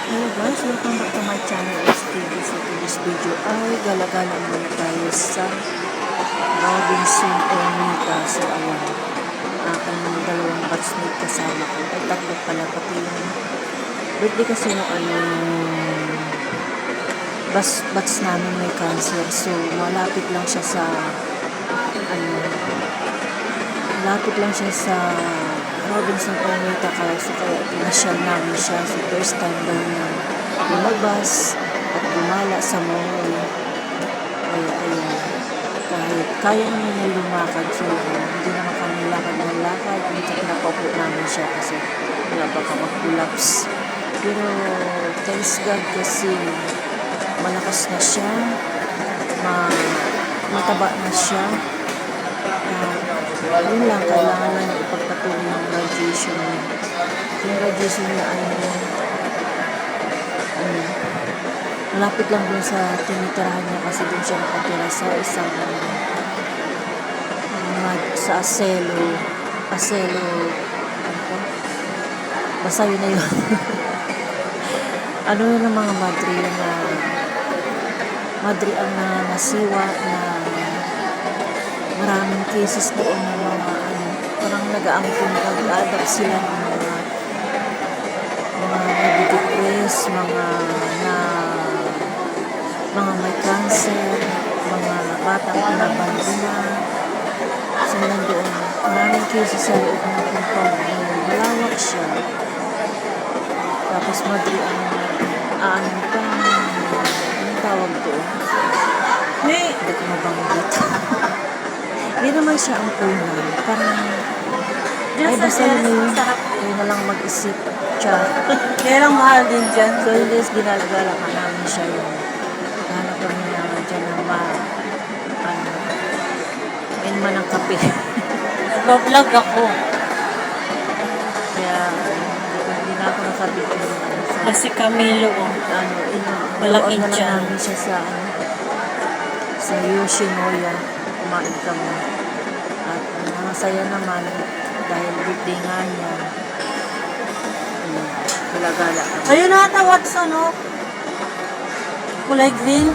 Hello guys, welcome back to my channel STV. So today's video ay gala-gala muna tayo sa Robinson Ermita. So ayan, aking dalawang batchmate kasama ko. Ay tatlo pala, pati yung birthday kasi yung batch namin may cancer. So malapit lang siya sa malapit lang siya sa Robinson Ermita, kaya pinasyal namin siya. So first time daw niya lumabas at gumala sa mall. Kaya ayan, kahit kaya naman niya lumakad, so hindi naman kami lakad ng lakad. Hindi pinapaupo namin siya kasi baka mag-collapse. Pero thanks God kasi malakas na siya, mataba na siya. Yun lang, kailangan lang ipagpatuloy ng graduation niya. Yung graduation niya ay malapit lang dun sa tinitirahan niya, kasi dun siya nakatira sa isang sa Aselo, ano to? Basta yun na yun. Ano yun ang mga madre ang nasiwa na maraming cases doon ng mga parang nag-aampun, nag-adapt sila ng mga nadidepress, mga may cancer, mga batang pinabandina. So nandoon, maraming cases sa loob ng compound. Malawak siya. Tapos madri ang anong tawag doon? Hindi ko mabanggit. Hindi naman siya ang punan. Parang, ay basta yun yun. Kayo na lang mag-isip. Kaya lang mahal din dyan. So yun is, ginagala ka namin siya yun. Hanap kami naman dyan ng man ng kape. Nag-vlog ako. Kaya, hindi na ako nakabigyan. Kasi Camilo, malaki na lang dyan. namin siya sa Yoshinoya. Kumain kami. At masaya naman dahil birthday nga niya. Gala-gala kami. Ayun nata, Watson, no? Kulay green.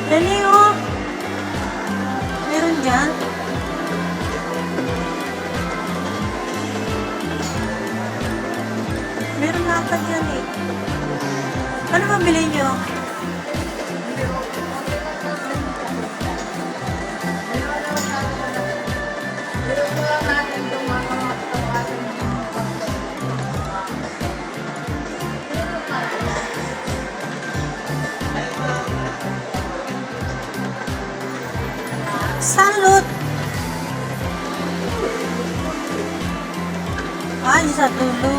Dali, oh. Meron dyan. Meron nakapad dyan, eh. Ano mabili nyo? Salud! Ay, sa dulo.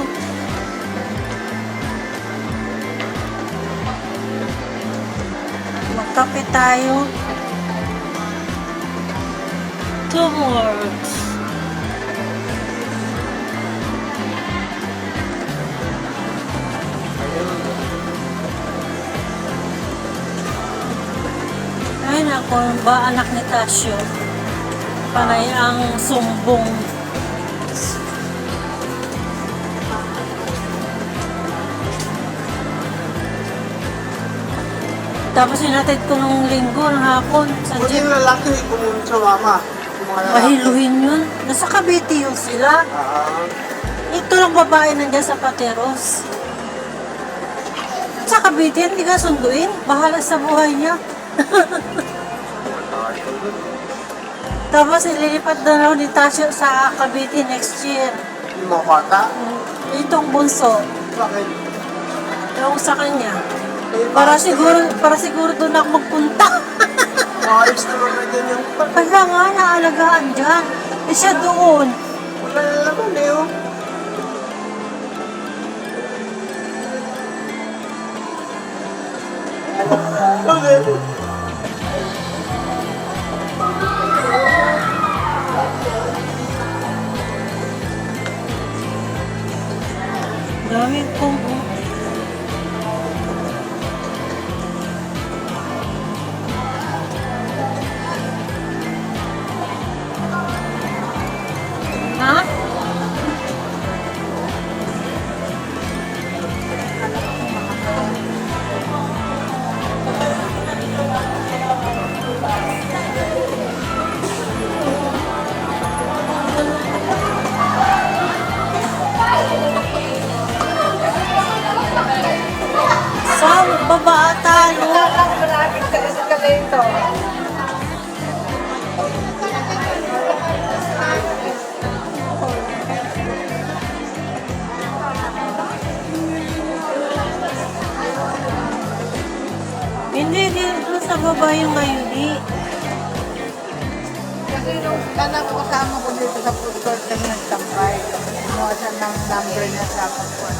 Magkape tayo. Teamworks. Ay, nako, ba anak ni Tasyo? Panay ang sumbong. Tapos sinatid ko nung linggo ng hapon sa Pwede jeep. yung lalaki kumunod sa mama. Mahiluhin yun. Nasa Cavite yun sila. Ito lang babae nandiyan sa Pateros. Sa Cavite, hindi ka sunduin. Bahala sa buhay niya. Tapos ililipat na raw ni Tasyo sa Cavite next year. Yung mga bata. Itong bunso, Bakit? yung sa kanya. Eh, Para siguro doon ako magpunta. Maayos naman na dyan yung... Kaya nga, naalagaan dyan. Eh siya doon. Wala na naman eh, oh. Bakit? Dami kong... Ha? Sa baba talo. Malapit ka sa kalento. Hindi, dito sa baba yung mayuli. Kasi nung anak ko kasama ko dito sa food court kami nagtampay. Kumuha siya ng number niya sa food court.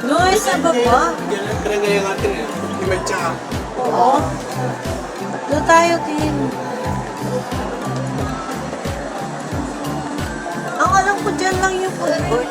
Doon sa baba. Kaya ngayon natin eh. Yung may tsaka. Oo. Doon tayo, Tin. Ang alam ko dyan lang yung food court.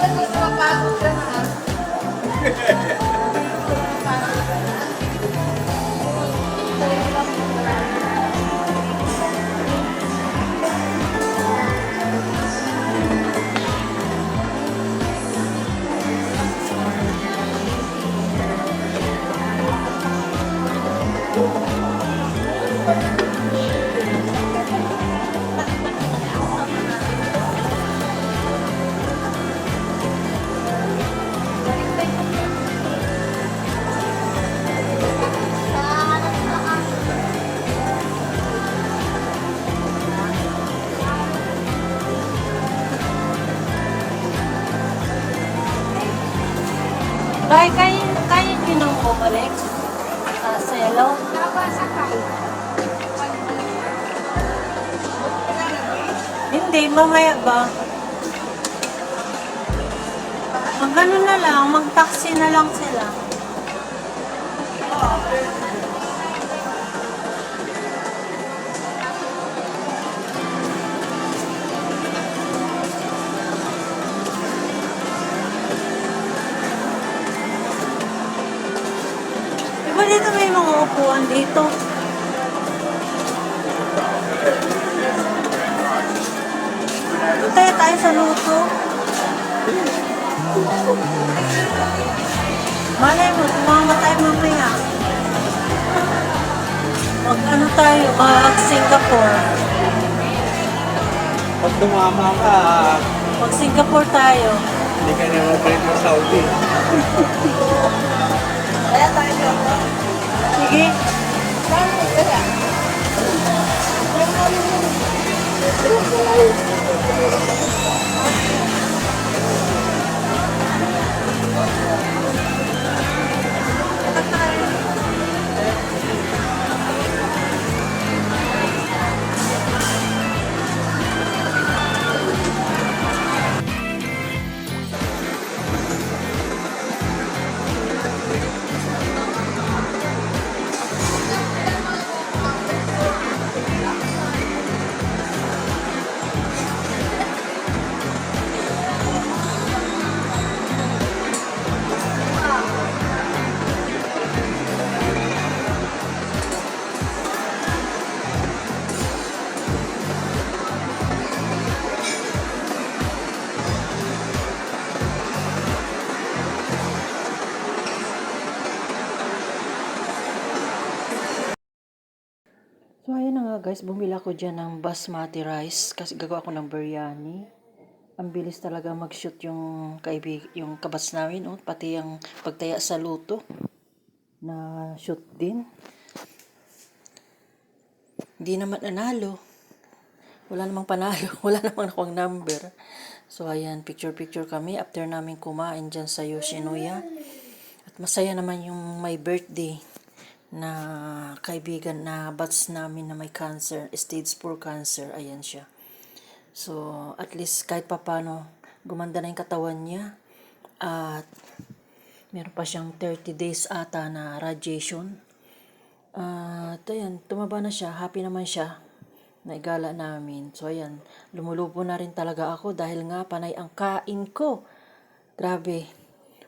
Kaya nyo nang bumalik sa Selo. Hindi, mamaya ba? Mag-ano na lang, mag-taxi na lang sila. Diba dito may mga upuan dito? Tayo tayo sa luto. Malay mo, tumama tayo mamaya. Mag-ano tayo, mag-Singapore. Pag dumama ka, Mag-Singapore tayo. hindi ka na mag-rate sa Saudi. Kaya tayo. Sige. Saan mo kaya? So, ayan na nga guys, bumili ako dyan ng basmati rice kasi gagawa ko ng biryani. Ang bilis talaga mag-shoot yung yung kabats namin, oh, pati yung pagtaya sa luto na shoot din. Hindi naman nanalo. Wala namang panalo, wala namang akong number. So, ayan, picture-picture kami after namin kumain dyan sa Yoshinoya. At masaya naman yung my birthday na kaibigan na batch namin na may cancer, stage 4 cancer, ayan siya. So, at least kahit papano, gumanda na yung katawan niya. At meron pa siyang 30 days ata na radiation. At ayan, tumaba na siya, happy naman siya. Naigala namin. So, ayan, lumulubo na rin talaga ako dahil nga panay ang kain ko. Grabe,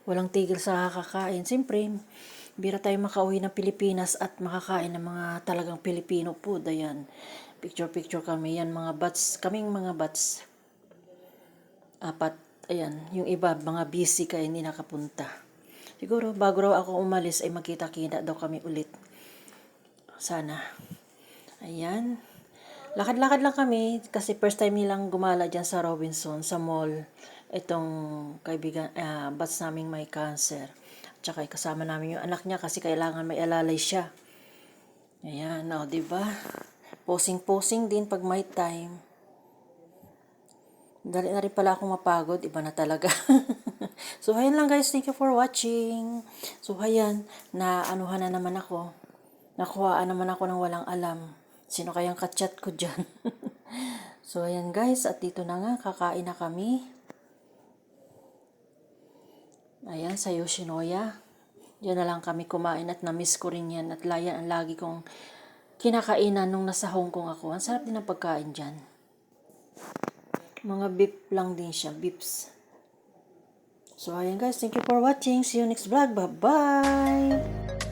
walang tigil sa kakakain. Siyempre, bira tayo makauwi ng Pilipinas at makakain ng mga talagang Pilipino food. Ayan, picture-picture kami. Yan, kaming mga bats. Apat, ayan, yung iba, mga busy kaya hindi nakapunta. Siguro, bago raw ako umalis ay magkita-kita daw kami ulit. Sana. Ayan. Lakad-lakad lang kami kasi first time nilang gumala dyan sa Robinson, sa mall. Itong kaibigan, bats naming may cancer. Tsaka kasama namin yung anak niya kasi kailangan may alalay siya. Ayan, o, diba? Posing-posing din pag may time. Dali na rin pala akong mapagod. Iba na talaga. So, ayan lang guys. Thank you for watching. So, ayan. Naanuhan na naman ako. Nakuhaan naman ako ng walang alam. Sino kayang kachat ko dyan? So, ayan guys. At dito na nga. Kakain na kami. Ayan, sa Yoshinoya. Diyan na lang kami kumain at na-miss ko rin yan. At layan ang lagi kong kinakainan nung nasa Hong Kong ako. Ang sarap din ang pagkain dyan. Mga beef lang din siya. Beefs. So, ayan guys. Thank you for watching. See you next vlog. Bye-bye!